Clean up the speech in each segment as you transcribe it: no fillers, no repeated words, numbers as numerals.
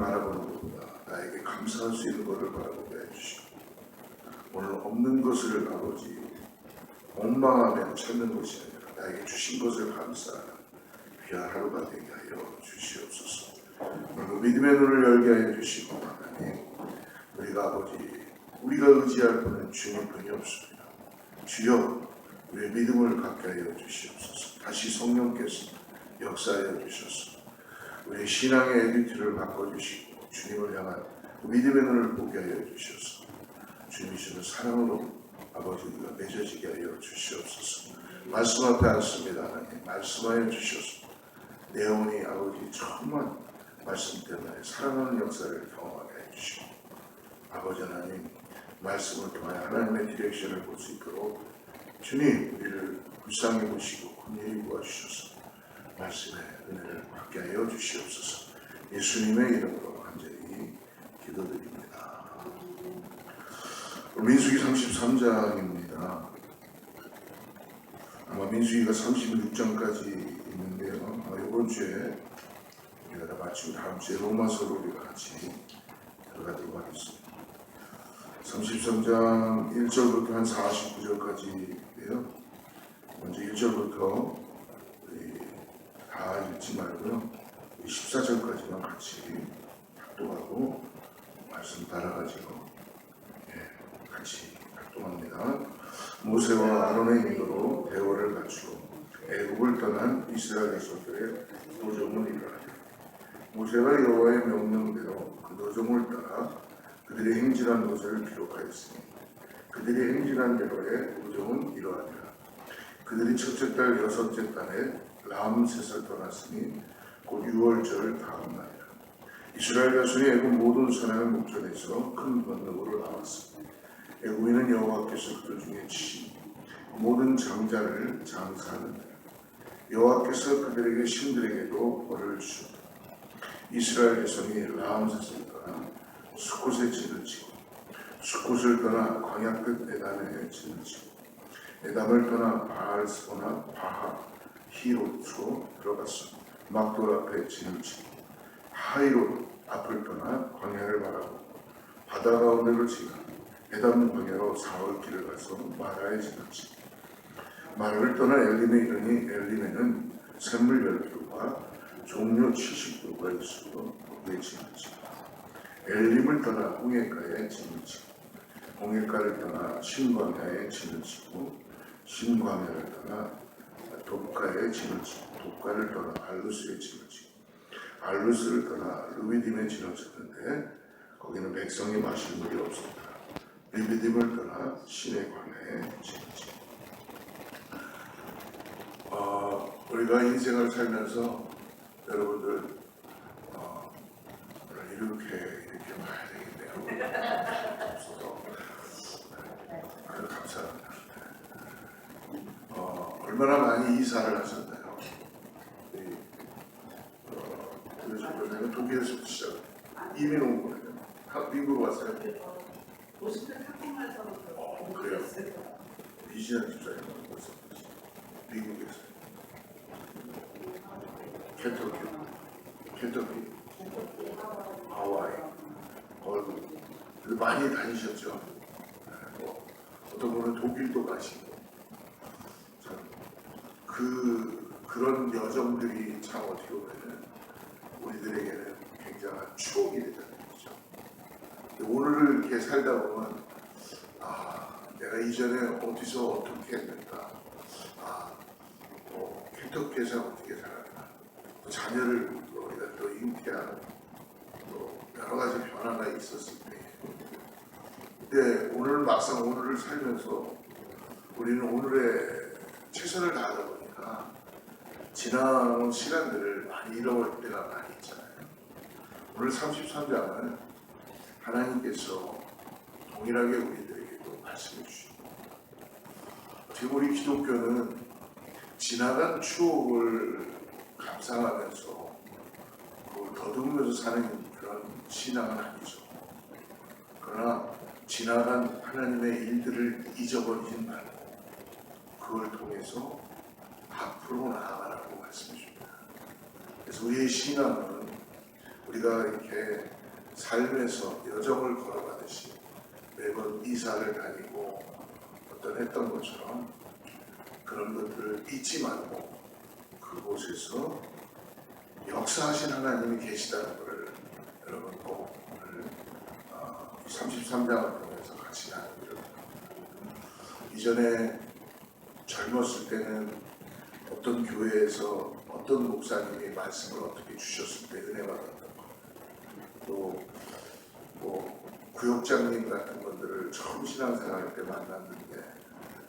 바라보는 것보다 나에게 감사할 수 있는 것을 바라보게 해주시고, 오늘 없는 것을 아버지 원망하며 찾는 것이 아니라 나에게 주신 것을 감사하는 귀한 하루가 되게 하여 주시옵소서. 오늘 믿음의 눈을 열게 하여 주시고, 하나님, 우리가 아버지 우리가 의지할 분은 주님뿐이 없습니다. 주여, 우리의 믿음을 갖게 하여 주시옵소서. 다시 성령께서 역사하여 주셔서 우리의 신앙의 에디트를 바꿔주시고 주님을 향한 믿음의 눈을 보게 하여 주셔서 주님이 주는 사랑으로 아버지 우리가 맺어지게 하여 주시옵소서. 말씀 앞에 앉습니다. 하나님, 말씀하여 주셔서 내 영혼이 아버지 정말 말씀 때문에 사랑하는 역사를 경험하게 해주시고, 아버지 하나님, 말씀을 통하여 하나님의 디렉션을 볼 수 있도록 주님 우리를 불쌍히 보시고 긍휼히 구하주셔서 말씀의 은혜를 받게 하여 주시옵소서. 예수님의 이름으로 간절히 기도드립니다. 민수기 33장입니다. 아마 민수기가 36장까지 있는데요. 이번 주에 우리가 다 마치고 다음 주에 로마서로 우리가 같이 들어가도록 하겠습니다. 33장 1절부터 한 49절까지인데요. 먼저 1절부터 다 읽지 말고요. 14절까지만 같이 합독하고 말씀 따라가지고 같이 활동합니다. 모세와 아론의 인도로 대화를 갖추고 애굽을 떠난 이스라엘 자손들의 노정을 이루하니, 모세가 여호와의 명령대로 그 노정을 따라 그들이 행진한 것을 기록하였으니 그들이 행진한 대로의 노정은 이러하니라. 그들이 첫째 달 여섯째 달에 람셋을 떠났으니 곧 6월절 다음 날이라. 이스라엘 자손이 애굽 모든 선악을 목전에서 큰 건너으로 나왔습니다. 애굽인은 여호와께서 그들 중에 치신 모든 장자를 장사하는데 여호와께서 그들에게 신들에게도 벌을 주셨다. 이스라엘 자손이 람셋을 떠나 수콧에 진을 치고 수콧을 떠나 광야 끝 에담에 진을 치고 에담을 떠나 바알스보나 바하 히롯으로 들어갔습니다. 막돌 앞에 진을 치고 하이롯 앞을 떠나 광야를 바라보고 바다 가운데로 지나 에담 광야로 사흘 길을 가서 마라에 진을 치고 마라를 떠나 엘림에 이르니 엘림에는 샘물 10교와 종려 70교가 있으므로 거기에 진을 치고 엘림을 떠나 홍해가에 진을 치고 홍해가를 떠나 신광야에 진을 치고 신광야를 떠나 돕가에 진을 치고 돕가를 떠나 알루스에 진을 치고 알루스를 떠나 르비딤에 진을 쳤는데 거기는 백성이 마실 물이 없었다. 르비딤을 떠나 신의 광야에 진을 치고. 우리가 인생을 살면서 여러분들 이렇게 봐야 되겠네요. 없어서 아주 감사합니다. 얼마나 많이 이사를 하셨나요? 그래서 내가 독일에서부터 시작을 이민 온 거예요. 미국으로 왔어요. 50년 학생활에서 그래요. 이지한 집사님 벌써 미국에서 켄터키 하와이 많이 다니셨죠. 어떤 분은 독일도 가시고 그런 여정들이 참 어떻게 보면 우리들에게는 굉장한 추억이 되잖아요. 그렇죠? 오늘을 이렇게 살다 보면 내가 이전에 어디서 어떻게 했는가, 켄터키에서 어떻게 살았나, 또 자녀를 우리가 또 잉태하는 또 여러 가지 변화가 있었을 때, 근데 오늘 막상 오늘을 살면서 우리는 오늘에 최선을 다하다 보니까 지나온 시간들을 많이 잃어버릴 때가 많이 있잖아요. 오늘 33장은 하나님께서 동일하게 우리들에게도 말씀해 주시고, 지금 우리 기독교는 지나간 추억을 감상하면서 그걸 더듬으면서 사는 그런 신앙은 아니죠. 그러나 지나간 하나님의 일들을 잊어버리지 말고 그걸 통해서 앞으로 나아가라고 말씀해 줍니다. 그래서 우리의 신앙은 우리가 이렇게 삶에서 여정을 걸어가듯이 매번 이사를 다니고 어떤 했던 것처럼 그런 것들을 잊지 말고 그곳에서 역사하신 하나님이 계시다는 것을 여러분 꼭 오늘 33장을 통해서 같이 나누기를 바랍니다. 이전에 젊었을 때는 어떤 교회에서 어떤 목사님이 말씀을 어떻게 주셨을 때 은혜 받았던 것, 또 구역장님 같은 분들을 처음 신앙생활 때 만났는데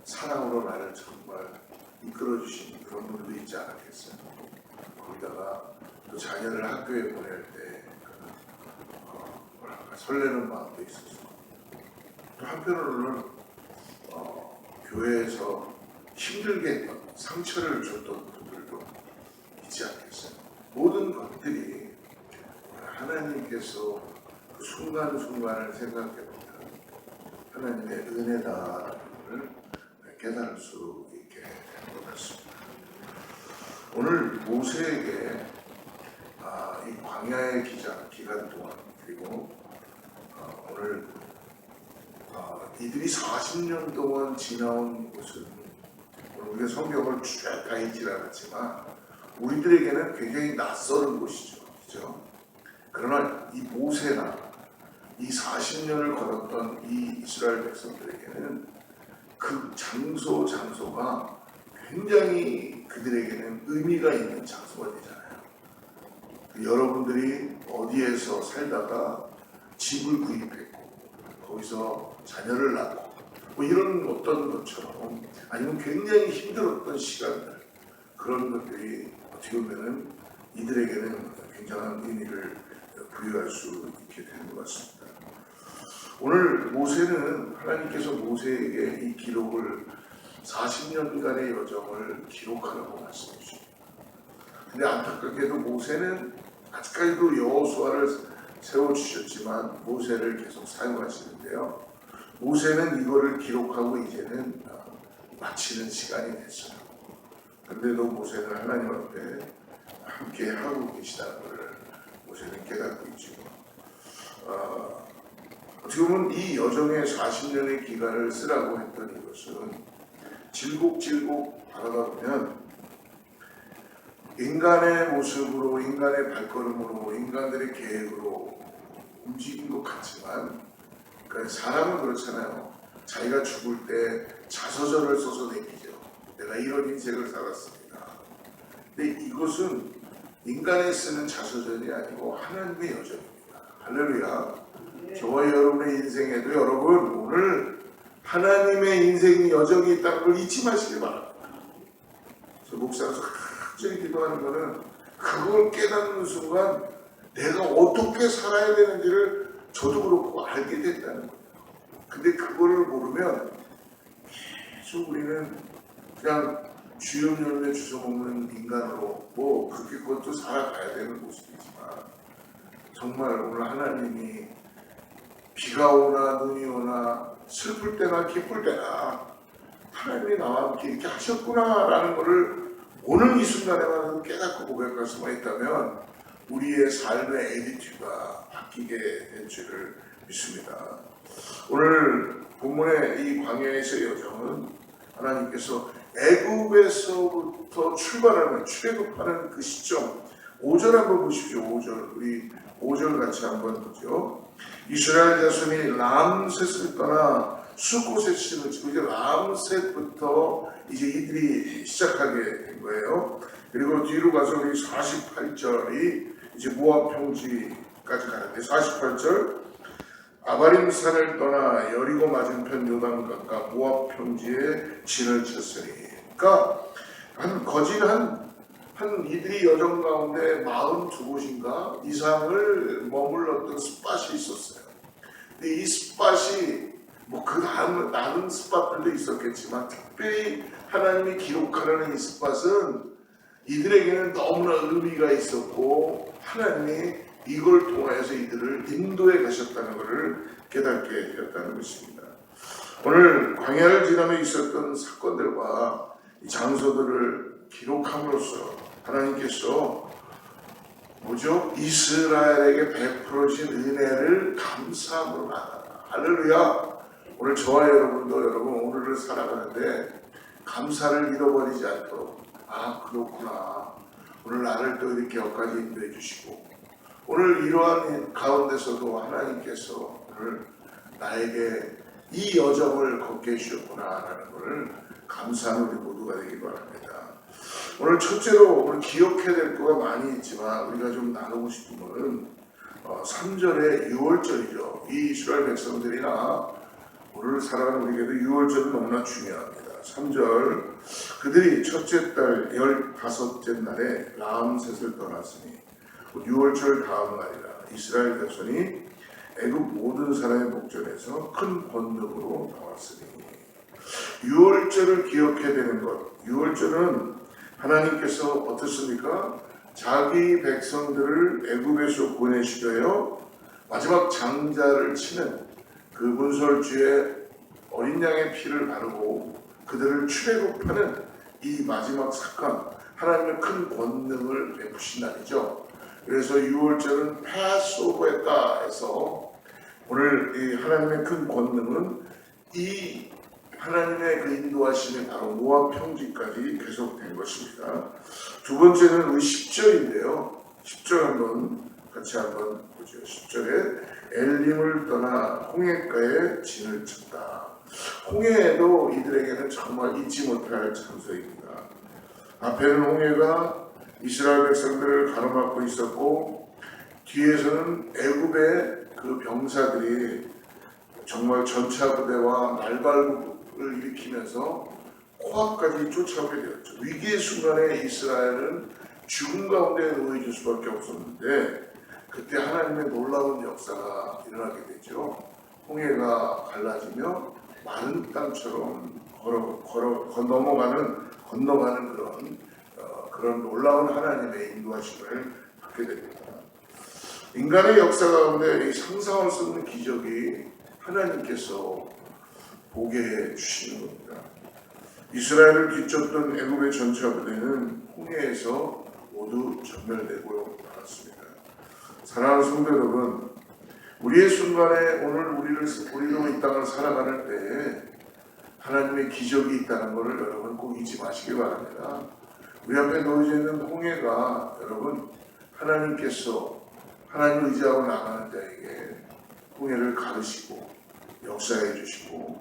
사랑으로 나를 정말 이끌어주신 그런 분도 있지 않았겠어요. 거기다가 또 자녀를 학교에 보낼 때 뭐랄까 설레는 마음도 있었어요. 또 한편으로는 교회에서 힘들게 했던 상처를 줬던 분들도 있지 않겠어요. 모든 것들이 하나님께서 그 순간순간을 생각해보면 하나님의 은혜다라는 것을 깨달을 수 있게 된 것 같습니다. 오늘 모세에게 이 광야의 기간 동안 그리고 오늘 이들이 40년 동안 지나온 곳은 오늘 우리가 성경을 쭉 다 읽질 않았지만 우리들에게는 굉장히 낯설은 곳이죠. 그렇죠? 그러나 이 모세나 이 40년을 걸었던 이 이스라엘 백성들에게는 그 장소가 굉장히 그들에게는 의미가 있는 장소가 되잖아요. 여러분들이 어디에서 살다가 집을 구입했고 거기서 자녀를 낳고 뭐 이런 어떤 것처럼 아니면 굉장히 힘들었던 시간들 그런 것들이 어떻게 보면 이들에게는 굉장한 의미를 부여할 수 있게 되는 것 같습니다. 오늘 모세는 하나님께서 모세에게 이 기록을 40년간의 여정을 기록하라고 말씀해 주십니다. 근데 안타깝게도 모세는 아직까지도 여호수아를 세워주셨지만 모세를 계속 사용하시는데요. 모세는 이거를 기록하고 이제는 마치는 시간이 됐어요. 그런데도 모세는 하나님 앞에 함께 하고 계시다는 것을 모세는 깨닫고 있죠. 어떻게 보면 이 여정의 40년의 기간을 쓰라고 했던 이것은 질곡질곡 바라다 보면 인간의 모습으로 인간의 발걸음으로 인간들의 계획으로 움직인 것 같지만 그러니까 사람은 그렇잖아요. 자기가 죽을 때 자서전을 써서 내기죠. 내가 이런 인생을 살았습니다. 근데 이것은 인간이 쓰는 자서전이 아니고 하나님의 여정입니다. 할렐루야. 저와 여러분의 인생에도 여러분 오늘 하나님의 인생 여정이 있다는 걸 잊지 마시기 바랍니다. 저 목사로서 갑자기 기도하는 거는 그걸 깨닫는 순간 내가 어떻게 살아야 되는지를 저도 그렇고 알게 된다는 거예요. 근데 그거를 모르면 계속 우리는 그냥 주염 열매 주워먹는 인간으로 뭐 그렇게 그것도 살아가야 되는 모습이지만 정말 오늘 하나님이 비가 오나 눈이 오나 슬플 때나 기쁠 때나 하나님이 나와 함께 이렇게 하셨구나라는 것을 오늘 이 순간에만 깨닫고 고백할 수만 있다면 우리의 삶의 에디튜가 바뀌게 될 줄을 믿습니다. 오늘 본문의 이 광야에서의 여정은 하나님께서 애굽에서부터 출발하는 출애굽하는 그 시점 5절 한번 보십시오. 5절 우리 5절 같이 한번 보죠. 이스라엘 자손이 람셋을 떠나 수곳에 침을 치고 이제 람셋부터 이제 이들이 시작하게 된 거예요. 그리고 뒤로 가서 우리 48절이 이제 모압 평지까지 가는데 48절 아바림 산을 떠나 여리고 맞은편 요단강가 모압 평지에 진을 쳤으니 그러니까 거진 한 이들이 여정 가운데 42곳인가 이상을 머물렀던 스팟이 있었어요. 근데 이 스팟이 뭐 그 다음 나는 스팟들도 있었겠지만 특별히 하나님이 기록하라는 이 스팟은 이들에게는 너무나 의미가 있었고 하나님이 이걸 통해서 이들을 인도해 가셨다는 것을 깨닫게 되었다는 것입니다. 오늘 광야를 지나며 있었던 사건들과 이 장소들을 기록함으로써 하나님께서 뭐죠? 이스라엘에게 베풀어진 은혜를 감사함으로 나가라. 할렐루야. 오늘 저와 여러분도 여러분 오늘을 살아가는데 감사를 잃어버리지 않도록 그렇구나. 오늘 나를 또 이렇게 여기까지 인도해 주시고 오늘 이러한 가운데서도 하나님께서 오늘 나에게 이 여정을 걷게 해주셨구나 라는 것을 감사하는 우리 모두가 되기 바랍니다. 오늘 첫째로 오늘 기억해야 될 거가 많이 있지만 우리가 좀 나누고 싶은 것은 3절의 유월절이죠. 이 이스라엘 백성들이나 오늘 살아가는 우리에게도 유월절은 너무나 중요합니다. 3절 그들이 첫째 달 15째 날에 라암셋을 떠났으니 유월절 다음 날이라 이스라엘 백성이 애굽 모든 사람의 목전에서 큰 번능으로 나왔으니 유월절을 기억해야 되는 것. 유월절은 하나님께서 어떻습니까? 자기 백성들을 애굽에서 보내시려요 마지막 장자를 치는 그 문설주에 어린 양의 피를 바르고 그들을 출애굽하는 이 마지막 사건, 하나님의 큰 권능을 베푸신 날이죠. 그래서 유월절은 패스오버였다 해서 오늘 이 하나님의 큰 권능은 이 하나님의 그 인도하심이 바로 모압 평지까지 계속된 것입니다. 두 번째는 우리 10절인데요. 10절 같이 한번 보죠. 10절에 엘림을 떠나 홍해가에 진을 쳤다. 홍해도 이들에게는 정말 잊지 못할 장소입니다. 앞에는 홍해가 이스라엘 백성들을 가로막고 있었고 뒤에서는 애굽의 그 병사들이 정말 전차 부대와 날발을 일으키면서 코앞까지 쫓아오게 되었죠. 위기의 순간에 이스라엘은 죽음 가운데 놓여질 수밖에 없었는데 그때 하나님의 놀라운 역사가 일어나게 되죠. 홍해가 갈라지며 마른 땅처럼 건너가는 그런 놀라운 하나님의 인도하심을 받게 됩니다. 인간의 역사 가운데 이 상상할 수 없는 기적이 하나님께서 보게 해 주시는 겁니다. 이스라엘을 뒤쫓던 애굽의 전차 부대는 홍해에서 모두 전멸되고 말았습니다. 사랑하는 성도 여러분, 우리의 순간에 오늘 우리로 이 땅을 살아가는 때에 하나님의 기적이 있다는 것을 여러분 꼭 잊지 마시기 바랍니다. 우리 앞에 놓여져 있는 홍해가 여러분 하나님께서 하나님 의지하고 나가는 자에게 홍해를 가르시고 역사해 주시고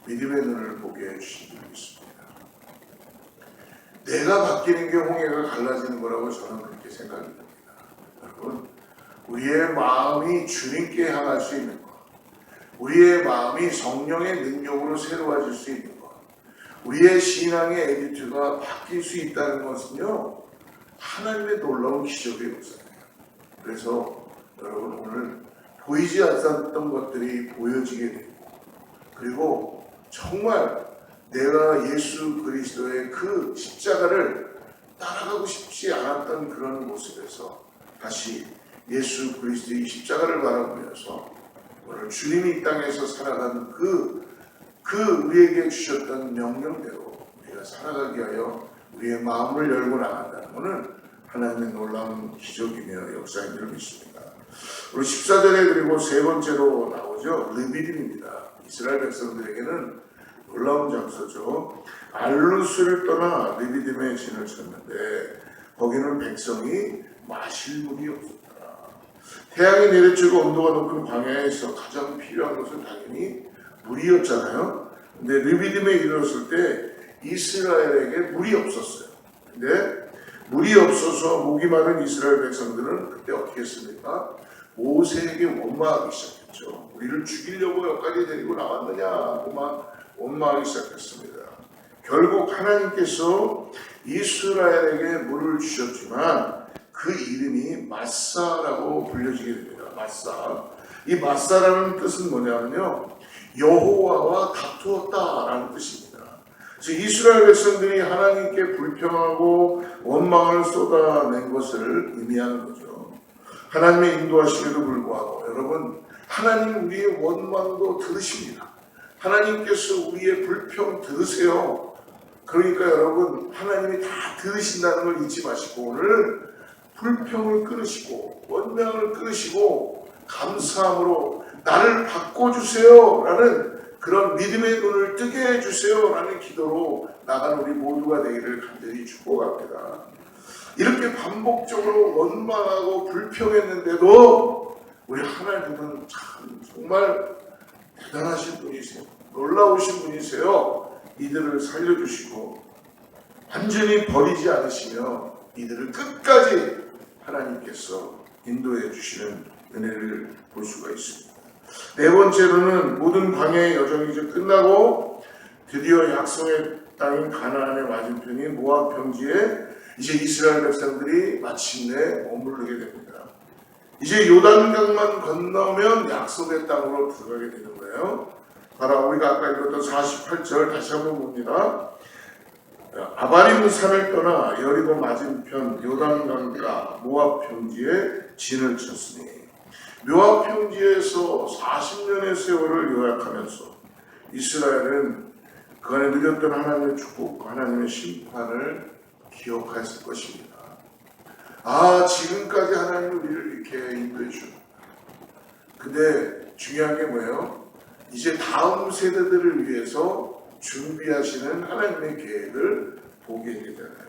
믿음의 눈을 보게 해 주신 줄 믿습니다. 내가 바뀌는 게 홍해가 갈라지는 거라고 저는 그렇게 생각이 듭니다. 여러분 우리의 마음이 주님께 향할 수 있는 것, 우리의 마음이 성령의 능력으로 새로워질 수 있는 것, 우리의 신앙의 에디트가 바뀔 수 있다는 것은요 하나님의 놀라운 기적의 역사예요. 그래서 여러분 오늘 보이지 않았던 것들이 보여지게 되고 그리고 정말 내가 예수 그리스도의 그 십자가를 따라가고 싶지 않았던 그런 모습에서 다시 예수 그리스도의 십자가를 바라보면서 오늘 주님이 이 땅에서 살아가는 그 우리에게 주셨던 명령대로 우리가 살아가기 위하여 우리의 마음을 열고 나간다는 것은 하나님의 놀라운 기적이며 역사인 줄 믿습니다. 우리 14절에 그리고 세 번째로 나오죠. 르비딤입니다. 이스라엘 백성들에게는 놀라운 장소죠. 알루스를 떠나 르비딤에 진을 쳤는데 거기는 백성이 마실 물이 없었다. 태양이 내려지고 온도가 높은 광야에서 가장 필요한 것은 당연히 물이었잖아요. 근데 르비딤에 이르렀을 때 이스라엘에게 물이 없었어요. 근데 물이 없어서 목이 마른 이스라엘 백성들은 그때 어떻게 했습니까? 모세에게 원망하기 시작했죠. 우리를 죽이려고 여기까지 데리고 나왔느냐 하고 막 원망하기 시작했습니다. 결국 하나님께서 이스라엘에게 물을 주셨지만 그 이름이 마사라고 불려지게 됩니다. 마사. 이 마사라는 뜻은 뭐냐면요, 여호와와 다투었다라는 뜻입니다. 즉 이스라엘 백성들이 하나님께 불평하고 원망을 쏟아낸 것을 의미하는 거죠. 하나님의 인도하심에도 불구하고 여러분 하나님 우리의 원망도 들으십니다. 하나님께서 우리의 불평 들으세요. 그러니까 여러분 하나님이 다 들으신다는 걸 잊지 마시고 오늘 불평을 끊으시고 원망을 끊으시고 감사함으로 나를 바꿔주세요 라는 그런 믿음의 눈을 뜨게 해주세요 라는 기도로 나가는 우리 모두가 되기를 간절히 축복합니다. 이렇게 반복적으로 원망하고 불평했는데도 우리 하나님은 참 정말 대단하신 분이세요. 놀라우신 분이세요. 이들을 살려주시고 완전히 버리지 않으시며 이들을 끝까지 하나님께서 인도해 주시는 은혜를 볼 수가 있습니다. 네 번째로는 모든 광야의 여정이 이제 끝나고 드디어 약속의 땅인 가나안의 맞은편인 모압 평지에 이제 이스라엘 백성들이 마침내 머무르게 됩니다. 이제 요단강만 건너면 약속의 땅으로 들어가게 되는 거예요. 바로 우리가 아까 읽었던 48절 다시 한번 봅니다. 아바림 산을 떠나 여리고 맞은편 요단강가 모압 평지에 진을 쳤으니 모압 평지에서 40년의 세월을 요약하면서 이스라엘은 그 안에 누렸던 하나님의 축복, 하나님의 심판을 기억했을 것입니다. 지금까지 하나님은 우리를 이렇게 인도해 주셨다. 근데 중요한 게 뭐예요? 이제 다음 세대들을 위해서 준비하시는 하나님의 계획을 보게 되잖아요.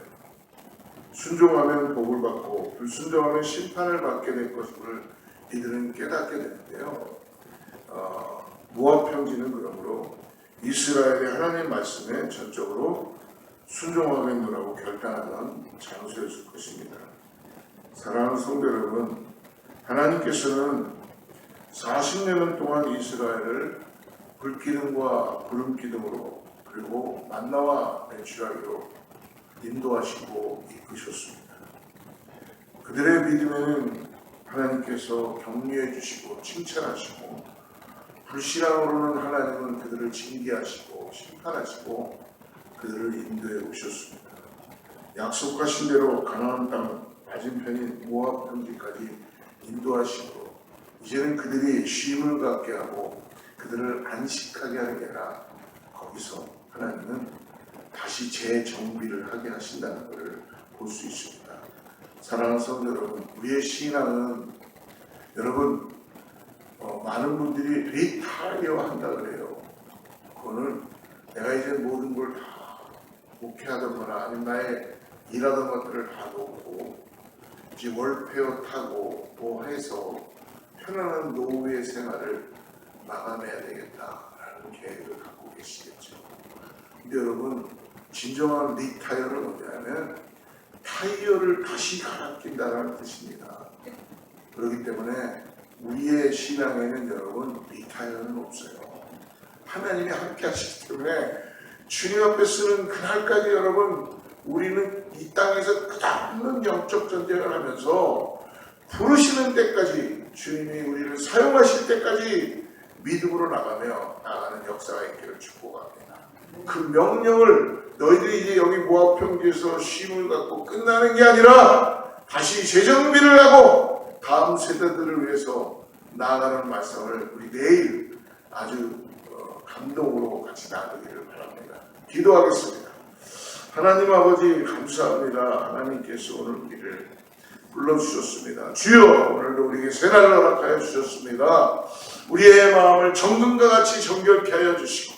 순종하면 복을 받고 불순종하면 심판을 받게 될 것을 이들은 깨닫게 되는데요. 모압 평지는 그러므로 이스라엘의 하나님의 말씀에 전적으로 순종하겠노라고 결단하던 장소였을 것입니다. 사랑하는 성도 여러분, 하나님께서는 40년 동안 이스라엘을 불기둥과 구름기둥으로 그리고 만나와 메추라기로 인도하시고 이끄셨습니다. 그들의 믿음에는 하나님께서 격려해 주시고 칭찬하시고 불신앙으로는 하나님은 그들을 징계하시고 심판하시고 그들을 인도해 오셨습니다. 약속하신 대로 가나안 땅 맞은편인 모압 평지까지 인도하시고 이제는 그들이 쉼을 갖게 하고 그들을 안식하게 하는 게 아니라 거기서 하나님은 다시 재정비를 하게 하신다는 것을 볼 수 있습니다. 사랑하는 성도 여러분, 우리의 신앙은 여러분 많은 분들이 리타이어 한다 그래요. 그거는 내가 이제 모든 걸 다 목회하던 거나 아니면 나의 일하던 것들을 다 놓고 이제 월페어 타고 뭐 해서 편안한 노후의 생활을 마감해야 되겠다라는 계획을 갖고 계시겠죠. 근데 여러분, 진정한 리타이어는 뭐냐면 타이어를 다시 갈아 낀다는 뜻입니다. 그렇기 때문에 우리의 신앙에는 여러분 리타이어는 없어요. 하나님이 함께 하시기 때문에 주님 앞에 쓰는 그날까지 여러분 우리는 이 땅에서 끝없는 영적 전쟁을 하면서 부르시는 때까지 주님이 우리를 사용하실 때까지 믿음으로 나가는 역사가 있기를 축복합니다. 그 명령을 너희들이 이제 여기 모압 평지에서 쉼을 갖고 끝나는 게 아니라 다시 재정비를 하고 다음 세대들을 위해서 나아가는 말씀을 우리 내일 아주 감동으로 같이 나누기를 바랍니다. 기도하겠습니다. 하나님 아버지 감사합니다. 하나님께서 오늘 우리를 불러주셨습니다. 주여, 오늘도 우리에게 새날을 허락하여 주셨습니다. 우리의 마음을 정금과 같이 정결케 하여 주시고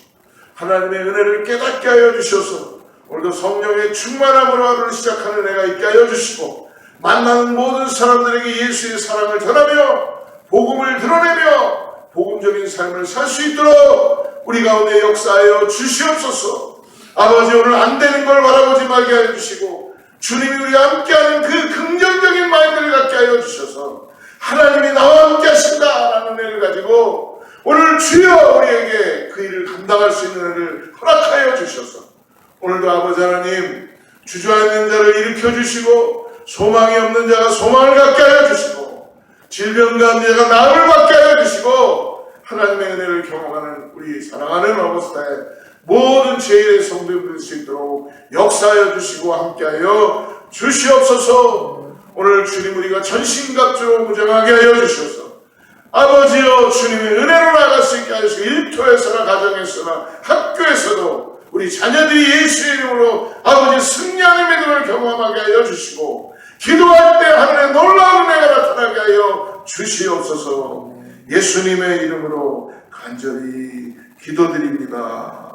하나님의 은혜를 깨닫게 하여 주셔서 오늘도 성령의 충만함으로 하루를 시작하는 은혜가 있게 하여 주시고 만나는 모든 사람들에게 예수의 사랑을 전하며 복음을 드러내며 복음적인 삶을 살 수 있도록 우리 가운데 역사하여 주시옵소서. 아버지, 오늘 안 되는 걸 바라보지 말게 하여 주시고 주님이 우리와 함께하는 그 긍정적인 마인드를 갖게 하여 주셔서 하나님이 나와 함께 하신다라는 은혜를 가지고 오늘 주여 우리에게 그 일을 감당할 수 있는 은혜를 허락하여 주셔서 오늘도 아버지 하나님 주저앉는 자를 일으켜 주시고 소망이 없는 자가 소망을 갖게 하여 주시고 질병 가운데 자가 나음을 받게 하여 주시고 하나님의 은혜를 경험하는 우리 사랑하는 어버스타의 모든 죄의 성도들 수 있도록 역사하여 주시고 함께하여 주시옵소서. 오늘 주님 우리가 전신갑주로 무장하게 하여 주셔서 아버지여 주님의 은혜로 나갈 수 있게 하시고 일터에서나 가정에서나 학교에서도 우리 자녀들이 예수의 이름으로 아버지 승리하는 믿음을 경험하게 하여 주시고 기도할 때 하늘의 주시옵소서. 예수님의 이름으로 간절히 기도드립니다.